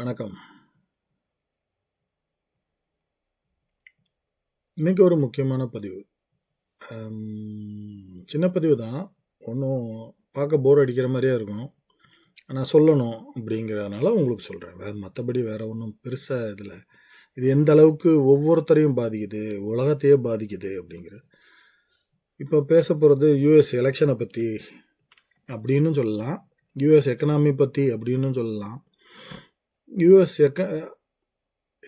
வணக்கம். இன்னைக்கு ஒரு முக்கியமான பதிவு. சின்ன பதிவு தான். ஒன்றும் பார்க்க போர் அடிக்கிற மாதிரியே இருக்கும். ஆனால் சொல்லணும் அப்படிங்கிறதுனால உங்களுக்கு சொல்கிறேன். மற்றபடி வேற ஒன்றும் பெருசாக இதில் இது எந்த அளவுக்கு ஒவ்வொருத்தரையும் பாதிக்குது, உலகத்தையே பாதிக்குது அப்படிங்கிறது. இப்போ பேச போகிறது யூஎஸ் எலெக்ஷனை பற்றி அப்படின்னு சொல்லலாம், யூஎஸ் எக்கனாமி பற்றி அப்படின்னு சொல்லலாம்.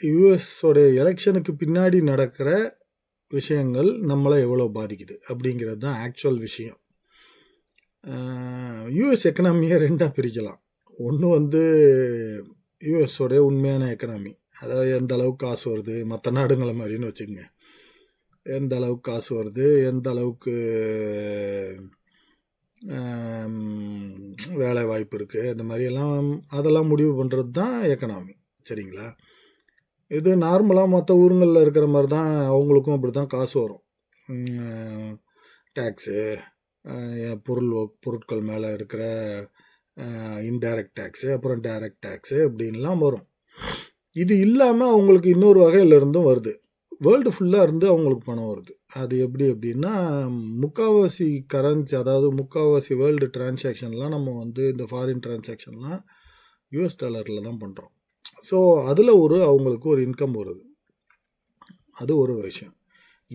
யூஎஸோடைய எலெக்ஷனுக்கு பின்னாடி நடக்கிற விஷயங்கள் நம்மளை எவ்வளோ பாதிக்குது அப்படிங்கிறது தான் ஆக்சுவல் விஷயம். யூஎஸ் எக்கனாமியை ரெண்டாக பிரிக்கலாம். ஒன்று யூஎஸோடைய உண்மையான எக்கனாமி, அதாவது எந்த அளவுக்கு காசு வருது, மற்ற நாடுங்களை மாதிரின்னு வச்சுக்கோங்க. எந்த அளவுக்கு காசு வருது, எந்த அளவுக்கு வேலை வாய்ப்பு இருக்குது, இந்த மாதிரியெல்லாம் அதெல்லாம் முடிவு பண்ணுறது தான் எக்கனாமி. சரிங்களா? இது நார்மலாக மற்ற ஊருங்களில் இருக்கிற மாதிரி தான் அவங்களுக்கும் அப்படி தான் காசு வரும். டேக்ஸு, பொருட்கள் மேலே இருக்கிற இன்டைரக்ட் டேக்ஸு, அப்புறம் டைரக்ட் டேக்ஸு அப்படின்லாம் வரும். இது இல்லாமல் அவங்களுக்கு இன்னொரு வகையிலிருந்தும் வருது. வேர்ல்டு ஃபுல்லாக இருந்து அவங்களுக்கு பணம் வருது. அது எப்படி அப்படின்னா, முக்கால்வாசி கரன்சி, அதாவது முக்கால்வாசி வேர்ல்டு டிரான்சாக்ஷன்லாம் நம்ம இந்த ஃபாரின் டிரான்சாக்ஷன்லாம் யூஎஸ் டாலரில் தான் பண்ணுறோம். ஸோ அதில் அவங்களுக்கு ஒரு இன்கம் வருது. அது ஒரு விஷயம்.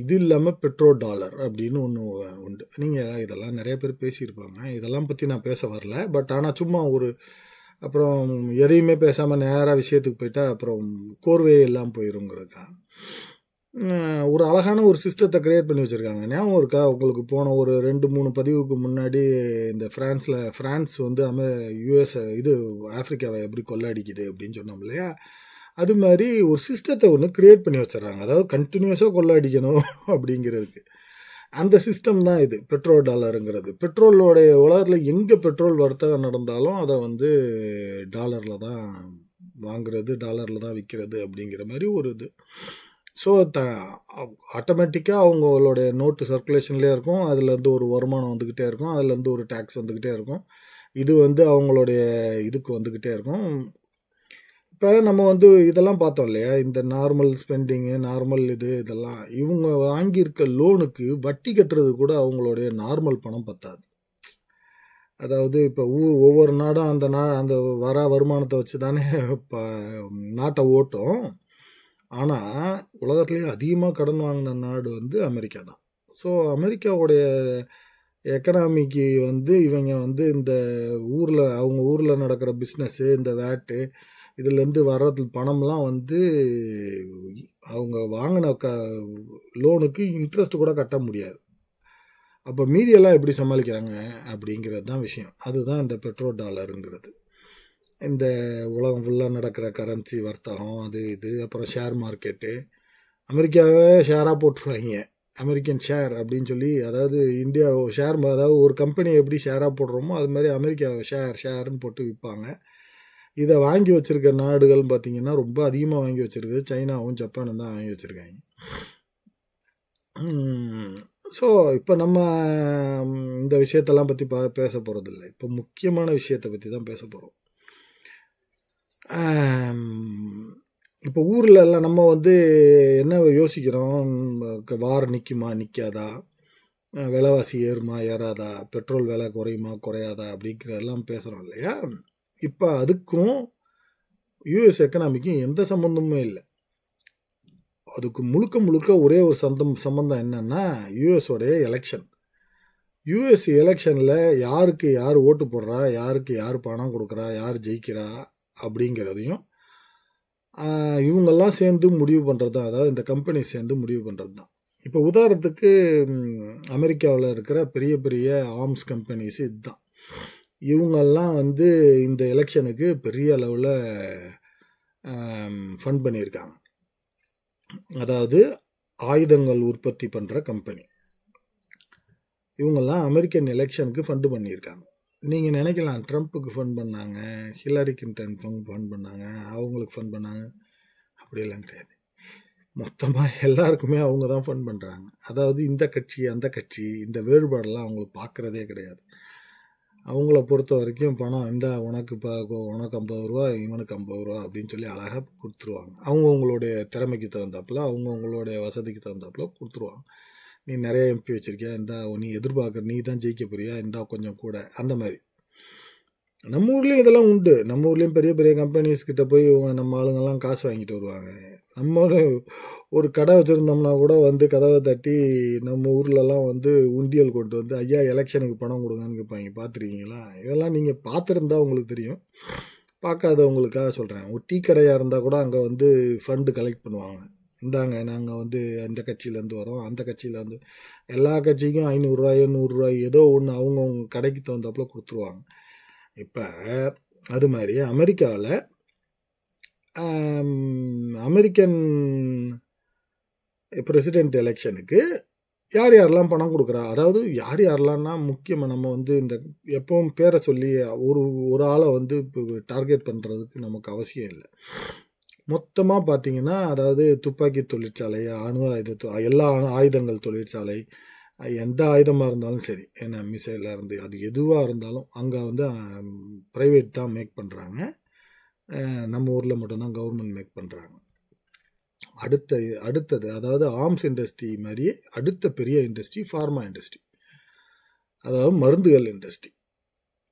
இது இல்லாமல் பெட்ரோ டாலர் அப்படின்னு ஒன்று உண்டு. நீங்கள் இதெல்லாம் நிறைய பேர் பேசியிருப்பாங்க. இதெல்லாம் பற்றி நான் பேச வரல. பட் ஆனால் சும்மா அப்புறம் எதையுமே பேசாமல் நேராக விஷயத்துக்கு போயிட்டா அப்புறம் கோர்வையே எல்லாம் போயிருங்கிறதுக்கா ஒரு அழகான ஒரு சிஸ்டத்தை க்ரியேட் பண்ணி வச்சுருக்காங்க. ஞாபகம் இருக்கா உங்களுக்கு? போன ஒரு 2-3 பதிவுக்கு முன்னாடி இந்த ஃப்ரான்ஸ் யூஎஸ் ஆஃப்ரிக்காவை எப்படி கொள்ளடிக்குது அப்படின்னு சொன்னோம் இல்லையா? அது மாதிரி ஒரு சிஸ்டத்தை ஒன்று க்ரியேட் பண்ணி வச்சிடறாங்க. அதாவது கண்டினியூஸாக கொள்ளடிக்கணும் அப்படிங்கிறதுக்கு. அந்த சிஸ்டம் தான் இது பெட்ரோ டாலருங்கிறது. பெட்ரோலோடைய உலகத்தில் எங்கே பெட்ரோல் வர்த்தகம் நடந்தாலும் அதை டாலரில் தான் வாங்குறது, டாலரில் தான் விற்கிறது அப்படிங்கிற மாதிரி ஒரு இது. ஸோ ஆட்டோமேட்டிக்காக அவங்களுடைய நோட்டு சர்க்குலேஷன்லேயே இருக்கும். அதுலேருந்து ஒரு வருமானம் வந்துக்கிட்டே இருக்கும். அதுலேருந்து ஒரு டேக்ஸ் வந்துக்கிட்டே இருக்கும். இது அவங்களுடைய இதுக்கு வந்துக்கிட்டே இருக்கும். இப்போ நம்ம இதெல்லாம் பார்த்தோம் இல்லையா? இந்த நார்மல் ஸ்பெண்டிங்கு, நார்மல் இதெல்லாம் இவங்க வாங்கியிருக்க லோனுக்கு வட்டி கட்டுறது கூட அவங்களுடைய நார்மல் பணம் பத்தாது. அதாவது இப்போ ஒவ்வொரு நாடும் அந்த வர வருமானத்தை வச்சு தானே இப்போ நாட்டை ஓட்டும். ஆனால் உலகத்துலேயே அதிகமாக கடன் வாங்கின நாடு அமெரிக்கா தான். ஸோ அமெரிக்காவுடைய எக்கனாமிக்கு இவங்க இந்த அவங்க ஊரில் நடக்கிற பிஸ்னஸ்ஸு, இந்த வேட்டு, இதுலேருந்து வர்றது பணம்லாம் அவங்க வாங்கின லோனுக்கு இன்ட்ரெஸ்ட் கூட கட்ட முடியாது. அப்போ மீதியெல்லாம் எப்படி சமாளிக்கிறாங்க அப்படிங்கிறது தான் விஷயம். அதுதான் இந்த பெட்ரோ டாலருங்கிறது. இந்த உலகம் ஃபுல்லாக நடக்கிற கரன்சி வர்த்தகம், அப்புறம் ஷேர் மார்க்கெட்டு. அமெரிக்காவே ஷேராக போட்டுருவாங்க. அமெரிக்கன் ஷேர் அப்படின்னு சொல்லி, அதாவது இந்தியா ஷேர், அதாவது ஒரு கம்பெனி எப்படி ஷேராக போடுறோமோ அது மாதிரி அமெரிக்காவை ஷேர்னு போட்டு விற்பாங்க. இதை வாங்கி வச்சுருக்க நாடுகள் பார்த்திங்கன்னா ரொம்ப அதிகமாக வாங்கி வச்சுருக்கு. சைனாவும் ஜப்பானும் தான் வாங்கி வச்சுருக்காங்க. ஸோ இப்போ நம்ம இந்த விஷயத்தெல்லாம் பற்றி பேச போகிறதில்ல. இப்போ முக்கியமான விஷயத்தை பற்றி தான் பேச போகிறோம். இப்போ ஊரில் எல்லாம் நம்ம என்ன யோசிக்கிறோம்? வார் நிற்குமா நிற்காதா, விலைவாசி ஏறுமா ஏறாதா, பெட்ரோல் விலை குறையுமா குறையாதா அப்படிங்கிறதெல்லாம் பேசுகிறோம் இல்லையா? இப்போ அதுக்கும் யூஎஸ் எக்கனாமிக்கும் எந்த சம்மந்தமுமே இல்லை. அதுக்கு முழுக்க ஒரே ஒரு சம்பந்தம் என்னன்னா, யூஎஸோடைய எலெக்ஷன். யூஎஸ் எலெக்ஷனில் யாருக்கு யார் ஓட்டு போடுறா, யாருக்கு யார் பணம் கொடுக்குறா, யார் ஜெயிக்கிறா அப்படிங்கிறதையும் இவங்கெல்லாம் சேர்ந்து முடிவு பண்ணுறது தான். அதாவது இந்த கம்பெனி சேர்ந்து முடிவு பண்ணுறது தான். இப்போ உதாரணத்துக்கு அமெரிக்காவில் இருக்கிற பெரிய பெரிய ஆர்ம்ஸ் கம்பெனிஸ் இதுதான். இவங்கெல்லாம் இந்த எலெக்ஷனுக்கு பெரிய அளவில் ஃபண்ட் பண்ணியிருக்காங்க. அதாவது ஆயுதங்கள் உற்பத்தி பண்ணுற கம்பெனி இவங்கெல்லாம் அமெரிக்கன் எலெக்ஷனுக்கு ஃபண்டு பண்ணியிருக்காங்க. நீங்கள் நினைக்கலாம், ட்ரம்ப்புக்கு ஃபண்ட் பண்ணாங்க, ஹில்லரி கிளின்டன் ஃபண்ட் பண்ணாங்க, அவங்களுக்கு ஃபண்ட் பண்ணாங்க. அப்படியெல்லாம் கிடையாது. மொத்தமாக எல்லாருக்குமே அவங்க தான் ஃபண்ட் பண்ணுறாங்க. அதாவது இந்த கட்சி அந்த கட்சி இந்த வேறுபாடெல்லாம் அவங்களுக்கு பார்க்குறதே கிடையாது. அவங்கள பொறுத்த வரைக்கும் பணம் இந்தா உனக்கு உனக்கு 50 ரூபா, இவனுக்கு 50 ரூபா அப்படின்னு சொல்லி அழகாக கொடுத்துருவாங்க. அவங்கவுங்களுடைய திறமைக்கு தகுந்தாப்புல, அவங்கவுங்களுடைய வசதிக்கு தகுந்தாப்புல கொடுத்துருவாங்க. நீ நிறைய எம்பி வச்சிருக்கியா, இந்தா நீ எதிர்பார்க்குற நீ தான் ஜெயிக்க போறியா, இந்தா கொஞ்சம் கூட, அந்த மாதிரி. நம்ம ஊர்லேயும் இதெல்லாம் உண்டு. நம்ம ஊர்லேயும் பெரிய பெரிய கம்பெனிஸ் கிட்ட போய் நம்ம ஆளுங்கெல்லாம் காசு வாங்கிட்டு வருவாங்க. நம்மளும் ஒரு கடை வச்சுருந்தோம்னா கூட வந்து கதவை தட்டி நம்ம ஊர்லலாம் வந்து உண்டியல் கொண்டு வந்து ஐயா எலெக்ஷனுக்கு பணம் கொடுங்கன்னு கேட்பாங்க. பார்த்துருக்கீங்களா? இதெல்லாம் நீங்கள் பார்த்துருந்தா உங்களுக்கு தெரியும். பார்க்காதவங்களுக்காக சொல்கிறேன். ஒரு டீ கடையாக இருந்தால் கூட அங்கே வந்து ஃபண்டு கலெக்ட் பண்ணுவாங்க. இந்தாங்க நாங்கள் வந்து அந்த கட்சியிலேருந்து வரோம், அந்த கட்சியிலேருந்து, எல்லா கட்சிக்கும் 500 100 ஏதோ ஒன்று அவங்கவுங்க கடைக்கு தகுந்தாப்புல கொடுத்துருவாங்க. இப்போ அது மாதிரி அமெரிக்காவில் அமெரிக்கன் பிரசிடெண்ட் எலெக்ஷனுக்கு யார் யாரெல்லாம் பணம் கொடுக்குறா, அதாவது யார் யாரெல்லாம்னா முக்கியமாக நம்ம வந்து இந்த எப்பவும் பேரை சொல்லி ஒரு ஆளை வந்து இப்போ டார்கெட் பண்ணுறதுக்கு நமக்கு அவசியம் இல்லை. மொத்தமாக பார்த்தீங்கன்னா, அதாவது துப்பாக்கி தொழிற்சாலை, அணு எல்லா ஆயுதங்கள் தொழிற்சாலை, எந்த ஆயுதமாக இருந்தாலும் சரி, ஏன்னா மிசைலாக இருந்து அது எதுவாக இருந்தாலும் அங்கே வந்து ப்ரைவேட் தான் மேக் பண்ணுறாங்க. நம்ம ஊரில் மட்டும்தான் கவர்மெண்ட் மேக் பண்ணுறாங்க. அடுத்தது அதாவது ஆர்ம்ஸ் இண்டஸ்ட்ரி மாதிரியே அடுத்த பெரிய இண்டஸ்ட்ரி ஃபார்மா இண்டஸ்ட்ரி, அதாவது மருந்துகள் இண்டஸ்ட்ரி.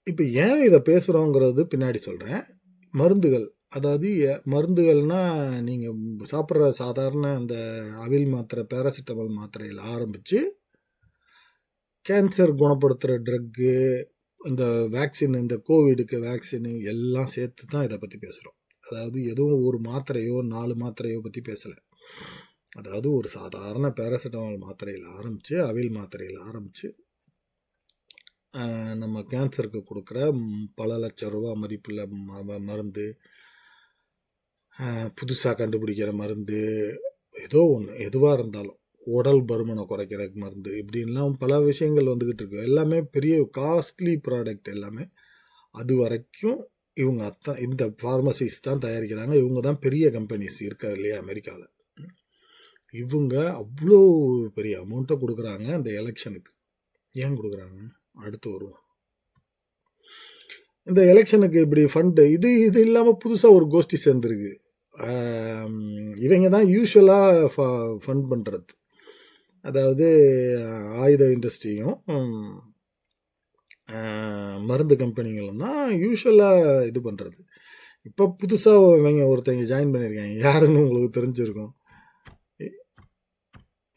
இப்போ ஏன் இதை பேசுகிறோங்கிறது பின்னாடி சொல்கிறேன். மருந்துகள், அதாவது மருந்துகள்னால் நீங்கள் சாப்பிட்ற சாதாரண அந்த அவில் மாத்திரை, பேராசிட்டமால் மாத்திரையில் ஆரம்பித்து கேன்சர் குணப்படுத்துகிற ட்ரக்கு, இந்த வேக்சின், இந்த கோவிடுக்கு வேக்சினு எல்லாம் சேர்த்து தான் இதை பற்றி பேசுகிறோம். அதாவது எதுவும் ஒரு மாத்திரையோ 4 மாத்திரையோ பற்றி பேசலை. அதாவது ஒரு சாதாரண பேராசிட்டமால் மாத்திரையில் ஆரம்பித்து, அவில் மாத்திரையில் ஆரம்பித்து, நம்ம கேன்சருக்கு கொடுக்குற பல லட்சம் ரூபா மதிப்புள்ள மருந்து, புதுசாக கண்டுபிடிக்கிற மருந்து, ஏதோ ஒன்று எதுவாக இருந்தாலும், உடல் பருமனை குறைக்கிற மருந்து, இப்படின்லாம் பல விஷயங்கள் வந்துக்கிட்டு இருக்கு. எல்லாமே பெரிய காஸ்ட்லி ப்ராடக்ட் எல்லாமே. அது வரைக்கும் இவங்க இந்த ஃபார்மசிஸ் தான் தயாரிக்கிறாங்க. இவங்க தான் பெரிய கம்பெனிஸ் இருக்காது இல்லையா அமெரிக்காவில். இவங்க அவ்வளோ பெரிய அமௌண்ட்டை கொடுக்குறாங்க அந்த எலெக்ஷனுக்கு. ஏன் கொடுக்குறாங்க? அடுத்து வருவோம். இந்த எலெக்ஷனுக்கு இப்படி ஃபண்டு இது இல்லாமல் புதுசாக ஒரு கோஷ்டி சேர்ந்துருக்கு. இவங்க தான் யூஸ்வலாக ஃபண்ட் பண்ணுறது. அதாவது ஆயுத இண்டஸ்ட்ரியும் மருந்து கம்பெனிகளும் தான் யூஸ்வலாக இது பண்ணுறது. இப்போ புதுசாக இவங்க ஒருத்தங்க ஜாயின் பண்ணியிருக்காங்க. யாருன்னு உங்களுக்கு தெரிஞ்சிருக்கும்.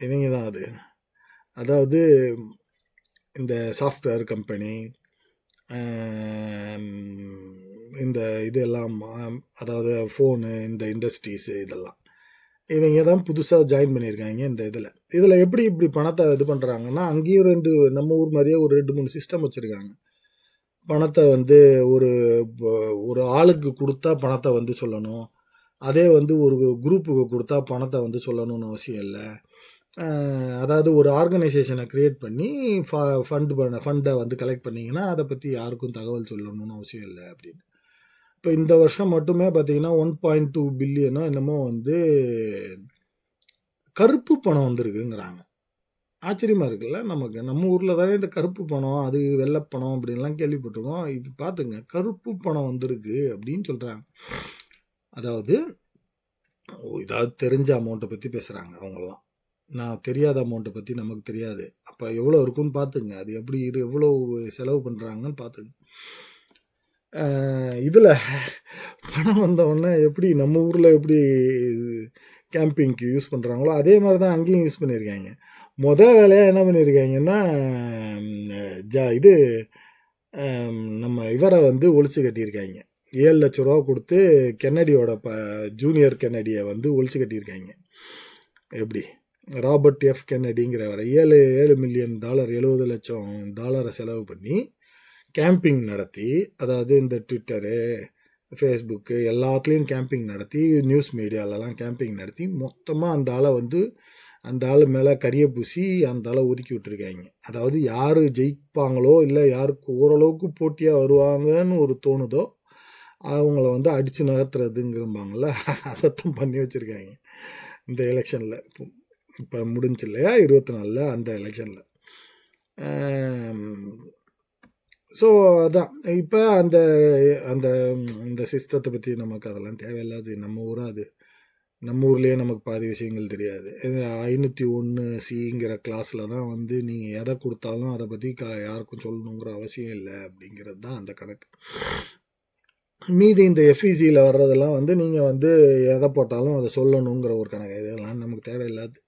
இவங்க தான் அது. அதாவது இந்த சாஃப்ட்வேர் கம்பெனி, இந்த இதெல்லாம், அதாவது ஃபோனு, இந்த இண்டஸ்ட்ரீஸு, இதெல்லாம் இவங்க தான் புதுசாக ஜாயின் பண்ணியிருக்காங்க இந்த இதில் எப்படி இப்படி பணத்தை இது பண்ணுறாங்கன்னா, அங்கேயும் நம்ம ஊர் மாதிரியே ஒரு 2-3 சிஸ்டம் வச்சுருக்காங்க. பணத்தை வந்து ஒரு ஆளுக்கு கொடுத்தா பணத்தை வந்து சொல்லணும், அதே வந்து ஒரு குரூப்புக்கு கொடுத்தா பணத்தை வந்து சொல்லணும்னு அவசியம் இல்லை. அதாவது ஒரு ஆர்கனைசேஷனை க்ரியேட் பண்ணி ஃபண்டை வந்து கலெக்ட் பண்ணிங்கன்னா அதை பற்றி யாருக்கும் தகவல் சொல்லணும்னு அவசியம் இல்லை அப்படின்னு. இப்போ இந்த வருஷம் மட்டுமே பார்த்தீங்கன்னா 1.2 பில்லியனோ என்னமோ வந்து கருப்பு பணம் வந்திருக்குங்கிறாங்க. ஆச்சரியமாக இருக்குல்ல நமக்கு. நம்ம ஊரில் தானே இந்த கருப்பு பணம், அது வெள்ளைப்பணம் அப்படின்லாம் கேள்விப்பட்டிருக்கோம். இது பார்த்துங்க, கருப்பு பணம் வந்திருக்கு அப்படின்னு சொல்கிறாங்க. அதாவது ஏதாவது தெரிஞ்ச அமௌண்ட்டை பற்றி பேசுகிறாங்க அவங்கெல்லாம். நான் தெரியாத அமௌண்ட்டை பற்றி நமக்கு தெரியாது. அப்போ எவ்வளோ இருக்குன்னு பார்த்துங்க, அது எப்படி எவ்வளோ செலவு பண்ணுறாங்கன்னு பார்த்துங்க. இதில் பணம் வந்தவுடனே எப்படி நம்ம ஊரில் எப்படி கேம்பிங்க்கு யூஸ் பண்ணுறாங்களோ அதே மாதிரி தான் அங்கேயும் யூஸ் பண்ணியிருக்காங்க. வேலையாக என்ன பண்ணியிருக்காங்கன்னா, இது நம்ம இவரை வந்து ஒழிச்சு கட்டியிருக்காங்க. 7 லட்ச ரூபா கொடுத்து கென்னடியோட ஜூனியர் கென்னடியை வந்து ஒழிச்சு கட்டியிருக்காங்க. எப்படி ராபர்ட் எஃப் கென்னடிங்கிறவரை $7 மில்லியன் $70 லட்சம் செலவு பண்ணி கேம்பிங் நடத்தி, அதாவது இந்த ட்விட்டரு, ஃபேஸ்புக்கு எல்லாத்துலேயும் கேம்பிங் நடத்தி, நியூஸ் மீடியாலலாம் கேம்பிங் நடத்தி மொத்தமாக அந்த ஆள் மேலே கரியை பூசி அந்த ஆளை ஒதுக்கி விட்டுருக்காங்க. அதாவது யார் ஜெயிப்பாங்களோ இல்லை யாருக்கு ஓரளவுக்கு போட்டியாக வருவாங்கன்னு ஒரு தோணுதோ அவங்கள வந்து அடித்து நகர்த்துறதுங்கிறம்பாங்கள்ல, அதைத்தான் பண்ணி வச்சுருக்காங்க இந்த எலெக்ஷனில். இப்போ முடிஞ்சு இல்லையா 24 அந்த எலெக்ஷனில். ஸோ அதான் இப்போ அந்த அந்த இந்த சிஸ்டத்தை பற்றி நமக்கு அதெல்லாம் தேவையில்லாது. நம்ம ஊராக அது நம்ம ஊர்லேயே நமக்கு பாதி விஷயங்கள் தெரியாது. 501 சிங்கிற கிளாஸில் தான் வந்து நீங்கள் எதை கொடுத்தாலும் அதை பற்றி யாருக்கும் சொல்லணுங்கிற அவசியம் இல்லை அப்படிங்கிறது தான் அந்த கணக்கு. மீதி இந்த எஃப்இசியில் வர்றதெல்லாம் வந்து நீங்கள் வந்து எதை போட்டாலும் அதை சொல்லணுங்கிற ஒரு கணக்கு. இதெல்லாம் நமக்கு தேவையில்லாது.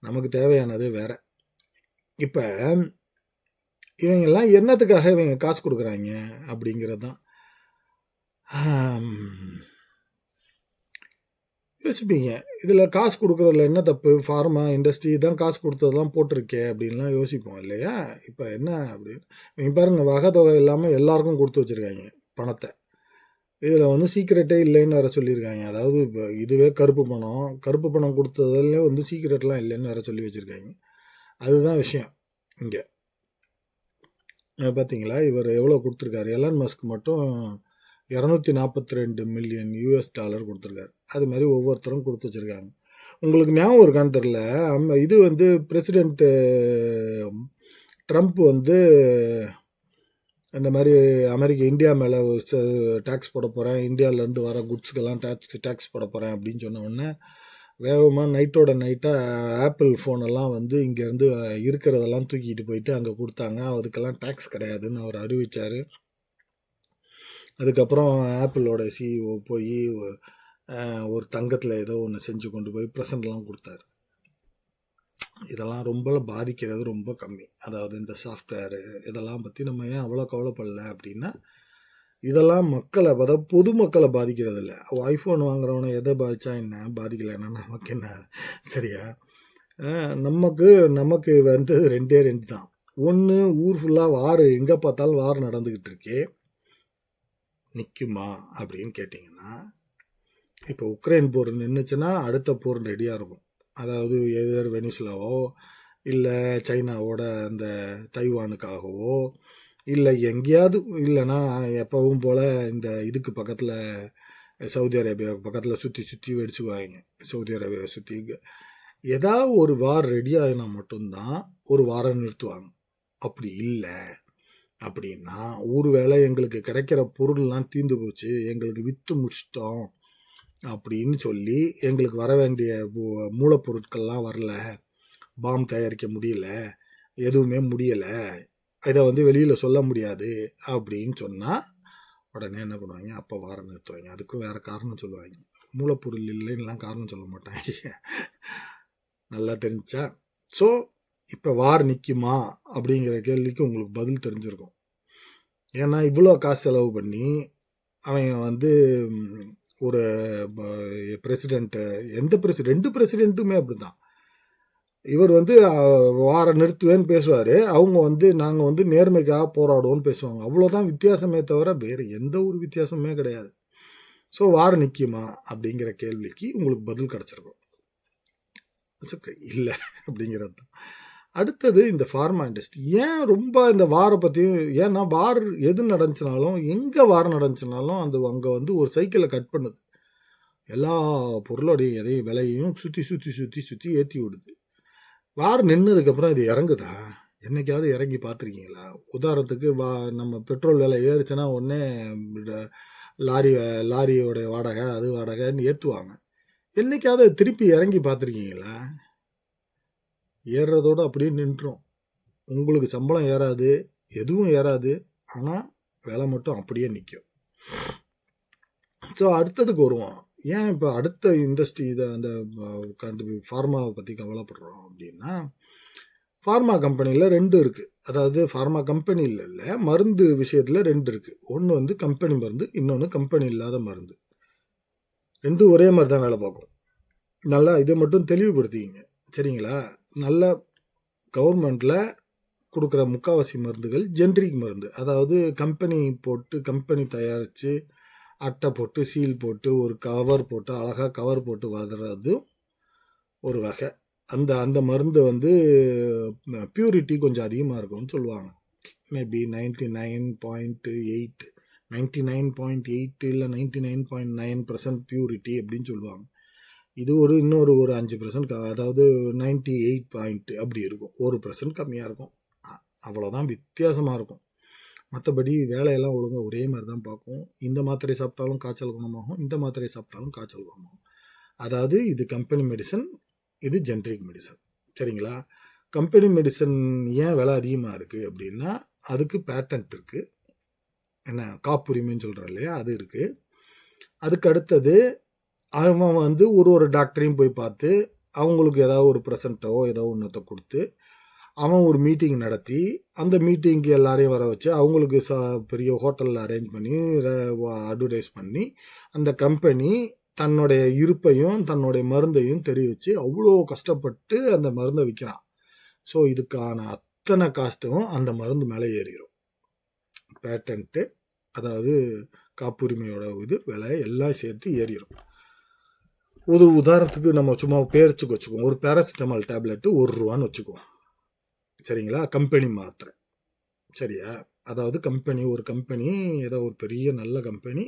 நமக்கு தேவையானது வேற. இப்போ இவங்கெல்லாம் என்னத்துக்காக இவங்க காசு கொடுக்குறாங்க அப்படிங்கிறது தான் யோசிப்பீங்க. இதில் காசு கொடுக்குறதுல என்ன தப்பு? ஃபார்மா இண்டஸ்ட்ரி தான் காசு கொடுத்ததெல்லாம் போட்டிருக்கே அப்படின்லாம் யோசிப்போம் இல்லையா? இப்போ என்ன அப்படின்னு நீங்கள் பாருங்கள், வகை தொகை இல்லாமல் எல்லாருக்கும் கொடுத்து வச்சுருக்காங்க பணத்தை. இதில் வந்து சீக்ரெட்டே இல்லைன்னு வேறு சொல்லியிருக்காங்க. அதாவது இப்போ இதுவே கருப்பு பணம் கொடுத்ததுல வந்து சீக்ரெட்லாம் இல்லைன்னு வேறு சொல்லி வச்சுருக்காங்க. அதுதான் விஷயம் இங்கே. பார்த்தீங்களா, இவர் எவ்வளோ கொடுத்துருக்காரு? எலான் மஸ்க் மட்டும் $242 மில்லியன் கொடுத்துருக்காரு. அது மாதிரி ஒவ்வொருத்தரும் கொடுத்து வச்சுருக்காங்க. உங்களுக்கு ஞாபகம் இருக்கான்னு தெரில, இது வந்து பிரசிடெண்ட்டு ட்ரம்ப் வந்து இந்த மாதிரி இந்தியா மேலே டேக்ஸ் போட போகிறேன், இந்தியாவிலேருந்து வர குட்ஸுக்கெல்லாம் டேக்ஸ் போட போகிறேன் அப்படின்னு சொன்ன உடனே வேகமாக நைட்டோட நைட்டாக ஆப்பிள் ஃபோனெல்லாம் வந்து இங்கேருந்து இருக்கிறதெல்லாம் தூக்கிட்டு போயிட்டு அங்கே கொடுத்தாங்க. அதுக்கெல்லாம் டேக்ஸ் கிடையாதுன்னு அவர் அறிவித்தார். அதுக்கப்புறம் ஆப்பிளோட சிஇஓ போய் ஒரு தங்கத்தில் ஏதோ ஒன்று செஞ்சு கொண்டு போய் ப்ரெசண்ட்லாம் கொடுத்தாரு. இதெல்லாம் ரொம்ப பாதிக்கிறது ரொம்ப கம்மி. அதாவது இந்த சாஃப்ட்வேரு இதெல்லாம் பற்றி நம்ம ஏன் அவ்வளோ கவலைப்படல அப்படின்னா, இதெல்லாம் மக்களை, அதாவது பொதுமக்களை பாதிக்கிறது இல்லை. ஐஃபோன் வாங்குறவனை எதை பாதித்தா என்ன, பாதிக்கலைன்னா நமக்கு என்ன? சரியா? நமக்கு வந்து ரெண்டு தான். ஒன்று, ஊர் ஃபுல்லாக வார், எங்கே பார்த்தாலும் வார் நடந்துக்கிட்டு இருக்கே, நிற்குமா அப்படின்னு கேட்டிங்கன்னா, இப்போ உக்ரைன் போர் நின்றுச்சுன்னா அடுத்த போர் ரெடியாக இருக்கும். அதாவது எதர் வெனிசுலாவோ இல்லை சைனாவோட அந்த தைவானுக்காகவோ இல்லை எங்கேயாவது, இல்லைன்னா எப்பவும் போல் இந்த இதுக்கு பக்கத்தில் சவுதி அரேபியாவுக்கு பக்கத்தில் சுற்றி வெடிச்சுக்குவாங்க. சவுதி அரேபியாவை சுற்றி ஏதாவது ஒரு வார் ரெடி ஆகினா மட்டும்தான் ஒரு வாரம் நிறுத்துவாங்க. அப்படி இல்லை அப்படின்னா, ஒருவேளை எங்களுக்கு கிடைக்கிற பொருள்லாம் தீர்ந்து போச்சு, எங்களுக்கு விற்று முடிச்சிட்டோம் அப்படின்னு சொல்லி எங்களுக்கு வர வேண்டிய மூலப்பொருட்கள்லாம் வரல, பாம் தயாரிக்க முடியல, எதுவுமே முடியலை, இதை வந்து வெளியில் சொல்ல முடியாது அப்படின்னு சொன்னால் உடனே என்ன பண்ணுவாங்க? அப்போ வாரம் நிறுத்துவாங்க. அதுக்கும் வேறு காரணம் சொல்லுவாங்க. மூலப்பொருள் இல்லைன்னெலாம் காரணம் சொல்ல மாட்டாங்க. நல்லா தெரிஞ்சா? ஸோ இப்போ வார் நிற்குமா அப்படிங்கிற கேள்விக்கு உங்களுக்கு பதில் தெரிஞ்சிருக்கும். ஏன்னா இவ்வளோ காசு செலவு பண்ணி அவங்க வந்து ஒரு பிரசிடெண்ட்டு, ரெண்டு பிரசிடெண்ட்டுமே அப்படி தான். இவர் வந்து வார நிறுத்துவேன்னு பேசுவார், அவங்க வந்து நாங்கள் வந்து நேர்மைக்காக போராடுவோன்னு பேசுவாங்க. அவ்வளோதான் வித்தியாசமே தவிர வேறு எந்த ஒரு வித்தியாசமே கிடையாது. ஸோ வாரம் நிற்குமா அப்படிங்கிற கேள்விக்கு உங்களுக்கு பதில் கிடச்சிருக்கும். இல்லை அப்படிங்கிறது தான். அடுத்தது இந்த ஃபார்மா இண்டஸ்ட்ரி ஏன் ரொம்ப இந்த வாரை பற்றியும், ஏன்னா வார் எது நடந்துச்சுனாலும், எங்கே வாரம் நடந்துச்சுனாலும் அங்கே வந்து ஒரு சைக்கிளை கட் பண்ணுது. எல்லா பொருளோடைய எதையும் விலையையும் சுற்றி ஏற்றி விடுது. வார் நின்னதுக்கப்புறம் இது இறங்குதா? என்னைக்காவது இறங்கி பார்த்துருக்கீங்களா? உதாரணத்துக்கு நம்ம பெட்ரோல் விலை ஏறுச்சுன்னா உடனே லாரியோடைய வாடகை, அது வாடகைன்னு ஏற்றுவாங்க. என்னைக்காவது திருப்பி இறங்கி பார்த்துருக்கீங்களா? ஏறுறதோடு அப்படியே நின்றோம். உங்களுக்கு சம்பளம் ஏறாது, எதுவும் ஏறாது, ஆனால் விலை மட்டும் அப்படியே நிற்கும். ஸோ அடுத்ததுக்கு வருவோம். ஏன் இப்போ அடுத்த இண்டஸ்ட்ரி இதை அந்த ஃபார்மாவை பற்றி கவலைப்படுறோம் அப்படின்னா, ஃபார்மா கம்பெனியில் 2 இருக்குது. அதாவது ஃபார்மா கம்பெனியில் இல்லை, மருந்து விஷயத்தில் 2 இருக்குது. ஒன்று வந்து கம்பெனி மருந்து, இன்னொன்று கம்பெனி இல்லாத மருந்து. 2 ஒரே மாதிரி தான் வேலை பார்க்கும். நல்லா இதை மட்டும் தெளிவுபடுத்திக்கிங்க, சரிங்களா? நல்ல கவர்மெண்ட்டில் கொடுக்குற முக்கால்வாசி மருந்துகள் ஜென்ரிக் மருந்து. அதாவது கம்பெனி தயாரித்து அட்டை போட்டு சீல் போட்டு ஒரு கவர் போட்டு அழகாக கவர் போட்டு வர்றது ஒரு வகை. அந்த மருந்து வந்து பியூரிட்டி கொஞ்சம் அதிகமாக இருக்கும்னு சொல்லுவாங்க. மேபி 99.8 இல்லை 99.9% பியூரிட்டி அப்படின்னு சொல்லுவாங்க. இது இன்னொரு 5%, அதாவது 98 அப்படி இருக்கும். 1% கம்மியாக இருக்கும். அவ்வளோதான் வித்தியாசமாக இருக்கும். மற்றபடி வேலையெல்லாம் ஒழுங்காக ஒரே மாதிரி தான் பார்க்கும். இந்த மாத்திரை சாப்பிட்டாலும் காய்ச்சல் குணமாகும், இந்த மாத்திரை சாப்பிட்டாலும் காய்ச்சல் குணமாகும். அதாவது இது கம்பெனி மெடிசன், இது ஜென்ரிக் மெடிசன். சரிங்களா? கம்பெனி மெடிசன் ஏன் விலை அதிகமாக இருக்குது அப்படின்னா, அதுக்கு பேட்டன்ட் இருக்குது. என்ன காப்புரிமைன்னு சொல்கிறோம் இல்லையா, அது இருக்குது. அதுக்கு அடுத்தது அவன் வந்து ஒரு டாக்டரையும் போய் பார்த்து அவங்களுக்கு ஏதாவது ஒரு ப்ரெசண்ட்டோ ஏதோ ஒன்றத்தை கொடுத்து அவன் ஒரு மீட்டிங் நடத்தி அந்த மீட்டிங்க்கு எல்லாரையும் வர வச்சு அவங்களுக்கு பெரிய ஹோட்டலில் அரேஞ்ச் பண்ணி அட்வர்டைஸ் பண்ணி அந்த கம்பெனி தன்னுடைய இருப்பையும் தன்னுடைய மருந்தையும் தெரிவித்து அவ்வளோ கஷ்டப்பட்டு அந்த மருந்தை விற்கிறான். ஸோ இதுக்கான அத்தனை காஸ்ட்டும் அந்த மருந்து மேலே ஏறிடும். பேட்டன்ட்டு, அதாவது காப்புரிமையோட இது விலை எல்லாம் சேர்த்து ஏறிடும். ஒரு உதாரணத்துக்கு நம்ம சும்மா பேரிச்சுக்கு வச்சுக்குவோம். ஒரு பேராசிட்டமால் டேப்லெட்டு ₹1 வச்சுக்குவோம். சரிங்களா? கம்பெனி மாத்திரை. சரியா? அதாவது ஒரு கம்பெனி ஏதோ ஒரு பெரிய நல்ல கம்பெனி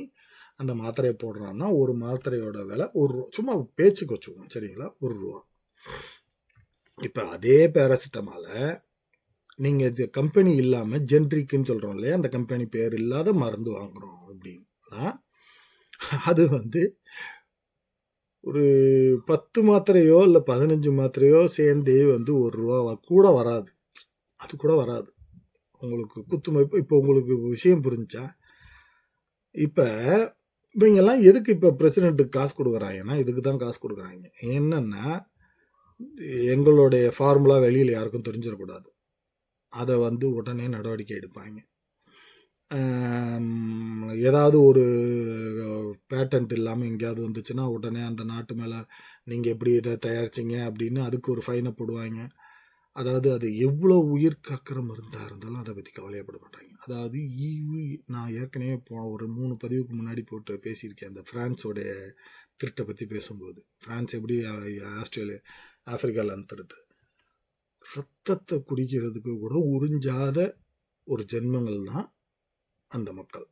அந்த மாத்திரையை போடுறான்னா ஒரு மாத்திரையோட விலை ₹1. சும்மா பேச்சுக்கு வச்சுக்குவோம். சரிங்களா? ₹1. இப்போ அதே பேராசிட்டமாலை நீங்கள் இது கம்பெனி இல்லாமல் ஜென்ரிக்குன்னு சொல்கிறோம் இல்லையா, அந்த கம்பெனி பேர் இல்லாத மருந்து வாங்குகிறோம் அப்படின்னா அது வந்து ஒரு 10 மாத்திரையோ இல்லை 15 மாத்திரையோ சேர்ந்தே வந்து ₹1 கூட வராது. அது கூட வராது. உங்களுக்கு குத்துமதிப்பு. இப்போ உங்களுக்கு விஷயம் புரிஞ்சா? இப்போ இவங்கெல்லாம் எதுக்கு இப்போ பிரசிடெண்ட்டுக்கு காசு கொடுக்குறாங்கன்னா இதுக்கு தான் காசு கொடுக்குறாங்க. என்னன்னா எங்களுடைய ஃபார்முலா வெளியில் யாருக்கும் தெரிஞ்சிடக்கூடாது. அதை வந்து உடனே நடவடிக்கை எடுப்பாங்க. ஏதாவது ஒரு பேட்டன்ட் இல்லாமல் எங்கேயாவது வந்துச்சுன்னா உடனே அந்த நாட்டு மேலே நீங்கள் எப்படி இதை தயாரிச்சிங்க அப்படின்னு அதுக்கு ஒரு ஃபைனை போடுவாங்க. அதாவது அது எவ்வளோ உயிர் காக்கிற மருந்தாக இருந்தாலும் அதை பற்றி கவலையப்பட மாட்டாங்க. அதாவது நான் ஏற்கனவே ஒரு 3 பதிவுக்கு முன்னாடி போட்டு பேசியிருக்கேன். அந்த ஃப்ரான்ஸோடைய திருட்டை பற்றி பேசும்போது, ஃப்ரான்ஸ் எப்படி ஆப்பிரிக்காவில் அனுத்துறது, ரத்தத்தை குடிக்கிறதுக்கு கூட உறிஞ்சாத ஒரு ஜென்மங்கள் தான் அந்த மக்கள்.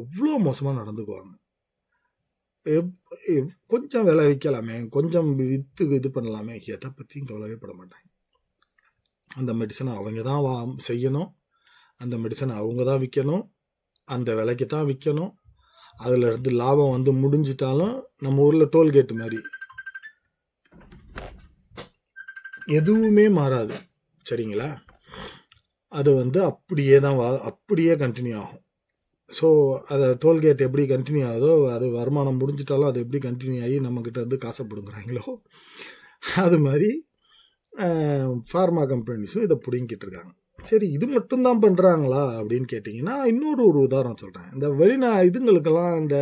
அவ்வளோ மோசமாக நடந்துக்குவாங்க. கொஞ்சம் விலை விற்கலாமே, கொஞ்சம் விற்று இது பண்ணலாமே, எதை பற்றியும் கவலையே பட மாட்டாங்க. அந்த மெடிசனை அவங்க தான் செய்யணும், அந்த மெடிசனை அவங்க தான் விற்கணும், அந்த விலைக்கு தான் விற்கணும். அதில் இருந்து லாபம் வந்து முடிஞ்சிட்டாலும் நம்ம ஊரில் டோல்கேட் மாதிரி எதுவுமே மாறாது. சரிங்களா? அது வந்து அப்படியே தான் அப்படியே கண்டினியூ ஆகும். ஸோ அதை டோல்கேட் எப்படி கண்டினியூ ஆகுதோ, அது வருமானம் முடிஞ்சிட்டாலும் அது எப்படி கண்டினியூ ஆகி நம்மக்கிட்ட வந்து காசை பிடுங்குறாங்களோ அது மாதிரி ஃபார்மா கம்பெனிஸும் இதை பிடுங்கிட்டு இருக்காங்க. சரி, இது மட்டும்தான் பண்ணுறாங்களா அப்படின்னு கேட்டிங்கன்னா, ஒரு உதாரணம் சொல்கிறேன். இந்த இதுங்களுக்கெல்லாம் இந்த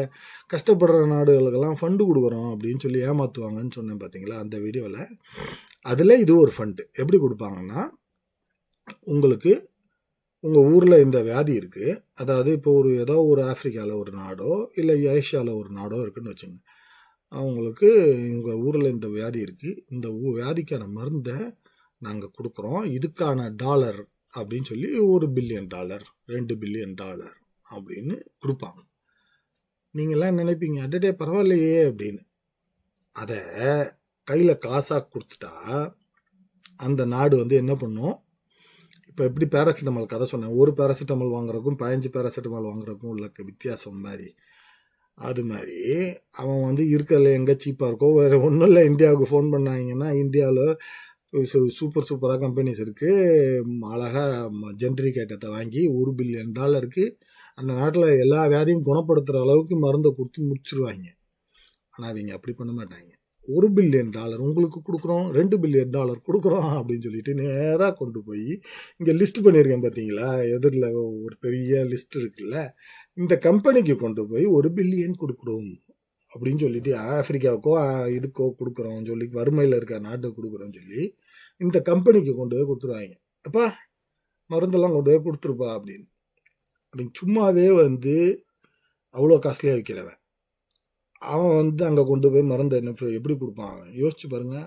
கஷ்டப்படுற நாடுகளுக்கெல்லாம் ஃபண்டு கொடுக்குறோம் அப்படின்னு சொல்லி ஏமாற்றுவாங்கன்னு சொன்னேன் பார்த்தீங்களா அந்த வீடியோவில். அதில் இது ஒரு ஃபண்டு. எப்படி கொடுப்பாங்கன்னா, உங்களுக்கு உங்கள் ஊரில் இந்த வியாதி இருக்குது, அதாவது இப்போ ஏதோ ஒரு ஆஃப்ரிக்காவில் ஒரு நாடோ இல்லை ஏஷியாவில் ஒரு நாடோ இருக்குதுன்னு வச்சுங்க. அவங்களுக்கு எங்கள் ஊரில் இந்த வியாதி இருக்குது, இந்த வியாதிக்கான மருந்தை நாங்கள் கொடுக்குறோம், இதுக்கான டாலர் அப்படின்னு சொல்லி $1 பில்லியன் $2 பில்லியன் அப்படின்னு கொடுப்பாங்க. நீங்கள்லாம் நினைப்பீங்க, அடடே பரவாயில்லையே அப்படின்னு. அதை கையில் காசாக கொடுத்துட்டா அந்த நாடு வந்து என்ன பண்ணும்? இப்போ எப்படி பேராசிட்டமால் கதை சொன்னேன், ஒரு பேராசிட்டமால் வாங்குறதுக்கும் 15 பேராசிட்டமால் வாங்குறதுக்கும் உள்ள வித்தியாசம் மாதிரி, அது மாதிரி அவன் வந்து இருக்கிறதுல எங்கே சீப்பாக இருக்கோ, வேறு ஒன்றும் இல்லை, இந்தியாவுக்கு ஃபோன் பண்ணாங்கன்னா இந்தியாவில் சூப்பராக கம்பெனிஸ் இருக்குது, அழகாக ஜென்ரிக் ஐட்டத்தை வாங்கி $1 பில்லியன் அந்த நாட்டில் எல்லா வியாதியும் குணப்படுத்துகிற அளவுக்கு மருந்தை கொடுத்து முடிச்சிருவாங்க. ஆனால் அவங்க அப்படி பண்ண மாட்டாங்க. $1 பில்லியன் உங்களுக்கு கொடுக்குறோம், $2 பில்லியன் கொடுக்குறோம் அப்படின்னு சொல்லிட்டு நேராக கொண்டு போய் இங்கே லிஸ்ட் பண்ணியிருக்கேன் பார்த்தீங்களா, எதிரில் ஒரு பெரிய லிஸ்ட் இருக்குல்ல, இந்த கம்பெனிக்கு கொண்டு போய் $1 பில்லியன் கொடுக்குறோம் அப்படின்னு சொல்லிட்டு ஆப்பிரிக்காவுக்கோ இதுக்கோ கொடுக்குறோம் சொல்லி, வறுமையில் இருக்க நாட்டுக்கு கொடுக்குறோன்னு சொல்லி இந்த கம்பெனிக்கு கொண்டு போய் கொடுத்துருவாங்க. அப்பா மருந்தெல்லாம் கொண்டு போய் கொடுத்துருப்பா அப்படின்னு. சும்மாவே வந்து அவ்வளோ காஸ்ட்லியாக விற்கிறவன் அவன் வந்து அங்கே கொண்டு போய் மருந்தை எப்படி கொடுப்பான்? அவன் யோசிச்சு பாருங்க.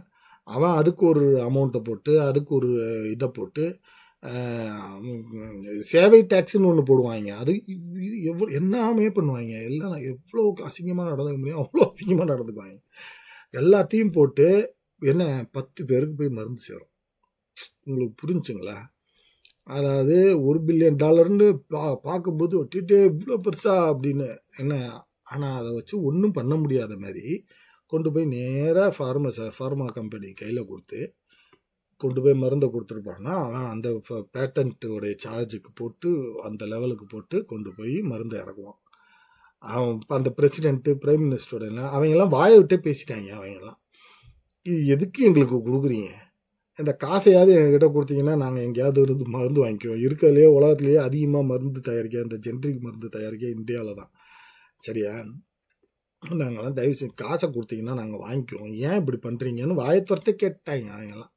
அவன் அதுக்கு ஒரு அமௌண்ட்டை போட்டு, அதுக்கு ஒரு இதை போட்டு, சேவை டேக்ஸ்ன்னு ஒன்று போடுவாங்க. அது எவ்வளோ எல்லாமே பண்ணுவாங்க. எல்லாம் எவ்வளோ அசிங்கமாக நடந்துக்க முடியும் அவ்வளோ அசிங்கமாக நடந்துக்குவாங்க. எல்லாத்தையும் போட்டு என்ன 10 பேருக்கு போய் மருந்து சேரும். உங்களுக்கு புரிஞ்சுங்களா? அதாவது $1 பில்லியன் பார்க்கும்போது ஒட்டிட்டு இவ்வளோ பெருசா அப்படின்னு என்ன. ஆனால் அதை வச்சு ஒன்றும் பண்ண முடியாத மாதிரி கொண்டு போய் நேராக ஃபார்மா கம்பெனி கையில் கொடுத்து கொண்டு போய் மருந்தை கொடுத்துருப்பான்னா அவன் அந்த பேட்டன்ட்டுடைய சார்ஜுக்கு போட்டு அந்த லெவலுக்கு போட்டு கொண்டு போய் மருந்தை இறக்குவான். அவன் அந்த பிரசிடென்ட்டு பிரைம் மினிஸ்டரோட அவங்கெல்லாம் வாயை விட்டே பேசிட்டாங்க. அவங்கெல்லாம் இது எதுக்கு எங்களுக்கு கொடுக்குறீங்க, இந்த காசையாவது எங்ககிட்ட கொடுத்தீங்கன்னா நாங்கள் எங்கேயாவது இருந்து மருந்து வாங்கிக்குவோம். இருக்கிறதுலையே உலகத்துலேயே அதிகமாக மருந்து தயாரிக்க இந்த ஜென்ரிக் மருந்து தயாரிக்க இந்தியாவில் தான். சரியா, நாங்கள்லாம் தயவு செஞ்சு காசை கொடுத்தீங்கன்னா நாங்கள் வாங்கிக்குவோம், ஏன் இப்படி பண்ணுறீங்கன்னு வாயை துரத்தை கேட்டாங்க அவங்கெல்லாம்.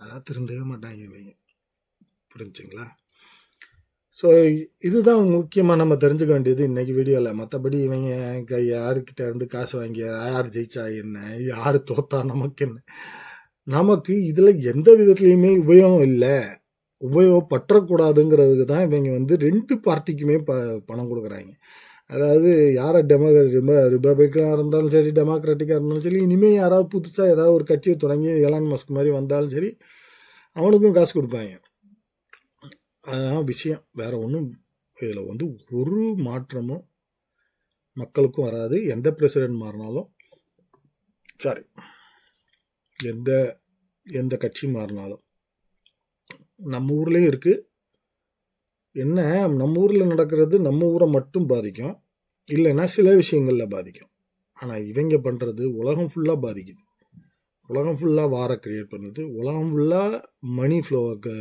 அதான் திருந்தவே மாட்டாங்க இவங்க. புரிஞ்சுங்களா? ஸோ இதுதான் முக்கியமாக நம்ம தெரிஞ்சுக்க வேண்டியது இன்றைக்கி வீடியோவில். மற்றபடி இவங்க யாருக்கிட்ட இருந்து காசு வாங்கி யார் ஜெயிச்சா என்ன, யார் தோத்தா நமக்கு என்ன, நமக்கு இதில் எந்த விதத்துலேயுமே உபயோகம் இல்லை. உபயோகப்பற்றக்கூடாதுங்கிறதுக்கு தான் இவங்க வந்து 2 பார்ட்டிக்குமே பணம் கொடுக்குறாங்க. அதாவது யாரை ரிபப்ளிக்காக இருந்தாலும் சரி, டெமோக்ராட்டிக்காக இருந்தாலும் சரி, இனிமேல் யாராவது புதுசாக ஏதாவது ஒரு கட்சியை தொடங்கி எலான் மஸ்க் மாதிரி வந்தாலும் சரி அவனுக்கும் காசு கொடுப்பாங்க. அதுதான் விஷயம். வேறு ஒன்றும் இதில் வந்து ஒரு மாற்றமும் மக்களுக்கும் வராது. எந்த பிரசிடென்ட் மாறினாலும் சரி, எந்த கட்சி மாறினாலும் நம்ம ஊர்லேயும் இருக்குது. என்ன, நம்ம ஊரில் நடக்கிறது நம்ம ஊரை மட்டும் பாதிக்கும், இல்லைன்னா சில விஷயங்களில் பாதிக்கும். ஆனால் இவங்க பண்ணுறது உலகம் ஃபுல்லாக பாதிக்குது. உலகம் ஃபுல்லாக வாரை க்ரியேட் பண்ணுது. உலகம் ஃபுல்லாக மணி ஃப்ளோவை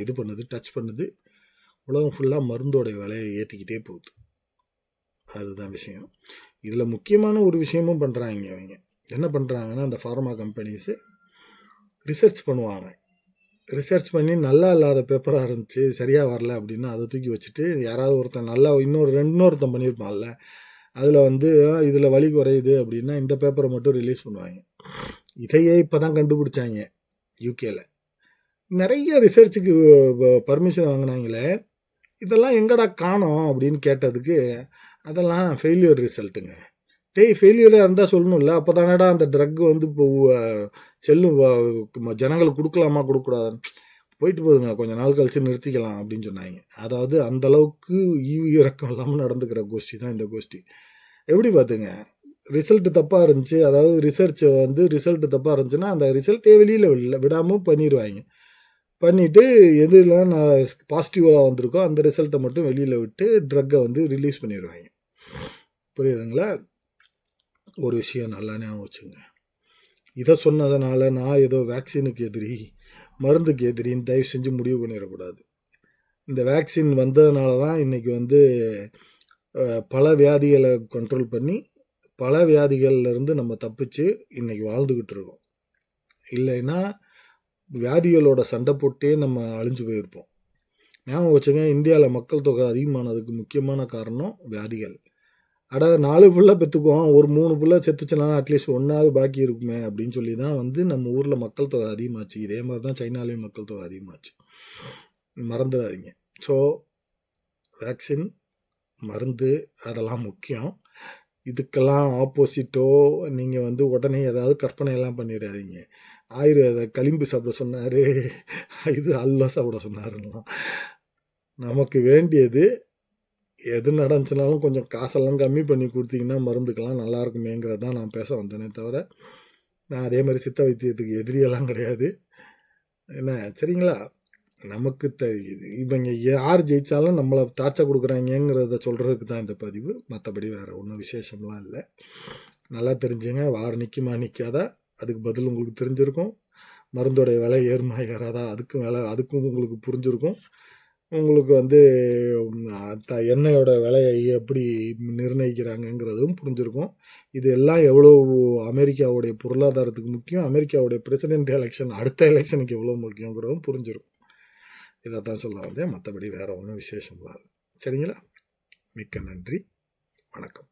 இது பண்ணுது, டச் பண்ணுது. உலகம் ஃபுல்லாக மருந்தோடைய விலையை ஏற்றிக்கிட்டே போகுது. அதுதான் விஷயம். இதில் முக்கியமான ஒரு விஷயமும் பண்ணுறாங்க. அவங்க என்ன பண்ணுறாங்கன்னா, அந்த ஃபார்மா கம்பெனிஸு ரிசர்ச் பண்ணுவாங்க. ரிசர்ச் பண்ணி நல்லா இல்லாத பேப்பராக இருந்துச்சு, சரியாக வரல அப்படின்னா அதை தூக்கி வச்சுட்டு யாராவது ஒருத்தன் நல்லா இன்னொருத்தன் பண்ணியிருப்பான்ல, அதில் வந்து இதில் வலி குறையுது அப்படின்னா இந்த பேப்பரை மட்டும் ரிலீஸ் பண்ணுவாங்க. இதையே இப்போ தான் கண்டுபிடிச்சாங்க யூகேல. நிறைய ரிசர்ச்சுக்கு பர்மிஷன் வாங்கினாங்களே, இதெல்லாம் எங்கடா காணோம் அப்படின்னு கேட்டதுக்கு அதெல்லாம் ஃபெயிலியர் ரிசல்ட்டுங்க. ஃபெயிலியராக இருந்தால் சொல்லணும்ல, அப்போ தானடா அந்த ட்ரக் வந்து இப்போ ஜனங்களுக்கு கொடுக்கலாமா கொடுக்கக்கூடாது, போயிட்டு போதுங்க, கொஞ்சம் நாள் கழிச்சு நிறுத்திக்கலாம் அப்படின்னு சொன்னாங்க. அதாவது அந்தளவுக்கு ஈவு இறக்கம் இல்லாமல் நடந்துக்கிற கோஷ்டி தான் இந்த கோஷ்டி. எப்படி பார்த்துங்க, ரிசல்ட்டு தப்பாக இருந்துச்சு, அதாவது ரிசல்ட்டு தப்பாக இருந்துச்சுன்னா அந்த ரிசல்ட்டே வெளியில் விடாமல் பண்ணிடுவாங்க. பண்ணிவிட்டு எதுலாம் நான் பாசிட்டிவாக வந்திருக்கோ அந்த ரிசல்ட்டை மட்டும் வெளியில் விட்டு ட்ரக்கை வந்து ரிலீஸ் பண்ணிடுவாங்க. புரியுதுங்களா? ஒரு விஷயம் நல்லா ஞாபகம் வச்சுங்க. இதை சொன்னதுனால நான் ஏதோ வேக்சினுக்கு எதிரி, மருந்துக்கு எதிரின்னு தயவு செஞ்சு முடிவு பண்ணிடக்கூடாது. இந்த வேக்சின் வந்ததுனால தான் இன்றைக்கி வந்து பல வியாதிகளை கண்ட்ரோல் பண்ணி பல வியாதிகள்லேருந்து நம்ம தப்பிச்சு இன்றைக்கி வாழ்ந்துக்கிட்டு இருக்கோம். இல்லைன்னா வியாதிகளோட சண்டை போட்டே நம்ம அழிஞ்சு போயிருப்போம். ஞாபகம் வச்சுங்க, இந்தியாவில் மக்கள் தொகை அதிகமானதுக்கு முக்கியமான காரணம் வியாதிகள். 4 பிள்ளை பெற்றுக்குவோம், ஒரு 3 பிள்ளை செத்துச்சுன்னா அட்லீஸ்ட் 1ஆவது பாக்கி இருக்குமே அப்படின்னு சொல்லி தான் வந்து நம்ம ஊரில் மக்கள் தொகை அதிகமாச்சு. இதே மாதிரி தான் சைனாலேயும் மக்கள் தொகை அதிகமாச்சு, மறந்துடாதீங்க. ஸோ வேக்சின், மருந்து அதெல்லாம் முக்கியம். இதுக்கெல்லாம் ஆப்போசிட்டோ நீங்கள் வந்து உடனே ஏதாவது கற்பனையெல்லாம் பண்ணிடாதீங்க. ஆயுர்வேத களிம்பு சாப்பிட சொன்னார், இது அல்வா சாப்பிட சொன்னாருலாம். நமக்கு வேண்டியது எது நடந்துச்சுனாலும் கொஞ்சம் காசெல்லாம் கம்மி பண்ணி கொடுத்தீங்கன்னா மருந்துக்கெல்லாம் நல்லா இருக்குமேங்கிறது தான் நான் பேச வந்தேனே தவிர, நான் அதே மாதிரி சித்த வைத்தியத்துக்கு எதிரியெல்லாம் கிடையாது. என்ன, சரிங்களா? நமக்கு இவங்க யார் ஜெயித்தாலும் நம்மளை டார்ச்சர் கொடுக்குறாங்கிறத சொல்கிறதுக்கு தான் இந்த பதிவு. மற்றபடி வேறு ஒன்றும் விசேஷம்லாம் இல்லை. நல்லா தெரிஞ்சுங்க, வாரம் நிற்குமா நிற்காதா அதுக்கு பதில் உங்களுக்கு தெரிஞ்சிருக்கும். மருந்தோடைய விலை ஏறுமா ஏறாதா அதுக்கும் உங்களுக்கு புரிஞ்சிருக்கும். உங்களுக்கு வந்து எண்ணெயோட விலையை எப்படி நிர்ணயிக்கிறாங்கங்கிறதும் புரிஞ்சிருக்கும். இது எல்லாம் எவ்வளோ அமெரிக்காவுடைய பொருளாதாரத்துக்கு முக்கியம், அமெரிக்காவுடைய பிரசிடென்ட் எலெக்ஷன் அடுத்த எலெக்ஷனுக்கு எவ்வளோ முக்கியங்கிறதும் புரிஞ்சிருக்கும். இதை தான் சொல்ல வந்தேன். மற்றபடி வேறு ஒன்றும் விசேஷம்லாம் இல்லை. சரிங்களா? மிக்க நன்றி, வணக்கம்.